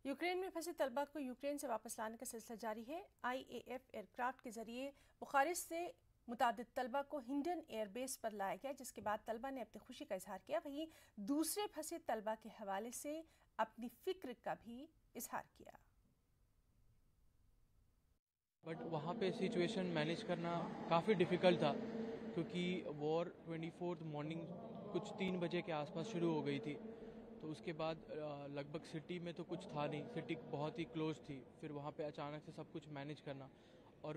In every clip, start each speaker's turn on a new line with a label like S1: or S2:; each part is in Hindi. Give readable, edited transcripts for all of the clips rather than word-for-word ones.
S1: यूक्रेन में फंसे तलबा को यूक्रेन से वापस लाने का सिलसिला जारी है। IAF एयरक्राफ्ट के जरिए बुखारेस्ट से मुतादिद तलबा को हिंडन एयरबेस पर लाया गया, जिसके बाद तलबा ने अपनी खुशी का इजहार किया। वहीं दूसरे फंसे तलबा के हवाले से अपनी फिक्र का भी इजहार किया।
S2: बट वहाँ पे सिचुएशन मैनेज करना काफ़ी डिफ़िकल्ट था, क्योंकि वॉर 24 मॉर्निंग कुछ 3 बजे के आसपास शुरू हो गई थी। तो उसके बाद लगभग सिटी में तो कुछ था नहीं, सिटी बहुत ही क्लोज थी। फिर वहाँ पे अचानक से सब कुछ मैनेज करना और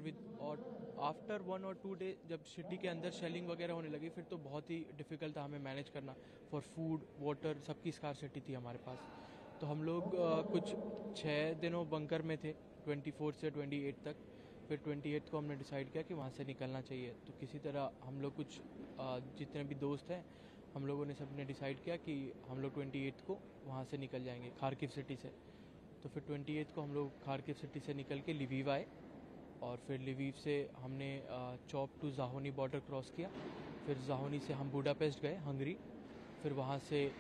S2: आफ्टर 1 और 2 डे जब सिटी के अंदर शेलिंग वगैरह होने लगी, फिर तो बहुत ही डिफ़िकल्ट था हमें मैनेज करना। फॉर फूड वाटर सबकी स्कार्सिटी थी हमारे पास। तो हम लोग कुछ 6 दिनों बंकर में थे, 24 से 28 तक। फिर 28 को हमने डिसाइड किया कि वहाँ से निकलना चाहिए। तो किसी तरह हम लोग कुछ जितने भी दोस्त हैं, हम लोगों ने सबने डिसाइड किया कि हम लोग 28 को वहाँ से निकल जाएंगे खार्किव सिटी से। तो फिर 28 को हम लोग खार्किव सिटी से निकल के लिवीव आए, और फिर लिवीव से हमने चॉप टू जाहोनी बॉर्डर क्रॉस किया। फिर जाहोनी से हम बुडापेस्ट गए, हंगरी। फिर वहाँ से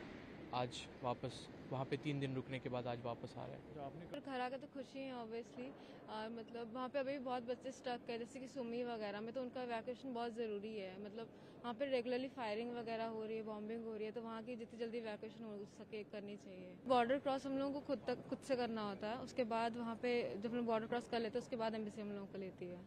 S2: आज वापस वहाँ पे 3 दिन रुकने के बाद आज वापस आ रहे हैं।
S3: जो आपने घर आकर तो खुशी है ऑब्वियसली। मतलब वहाँ पे अभी भी बहुत बच्चे स्टक है, जैसे कि सुमी वगैरह में, तो उनका इवैक्यूएशन बहुत ज़रूरी है। मतलब वहाँ पे रेगुलरली फायरिंग वगैरह हो रही है, बॉम्बिंग हो रही है, तो वहाँ की जितनी जल्दी इवैक्यूएशन हो सके करनी चाहिए। बॉर्डर क्रॉस हम लोगों को खुद से करना होता है। उसके बाद वहाँ पे जब हम बॉर्डर क्रॉस कर लेते हैं, उसके बाद एम्बेसी हम लोगों को लेती है।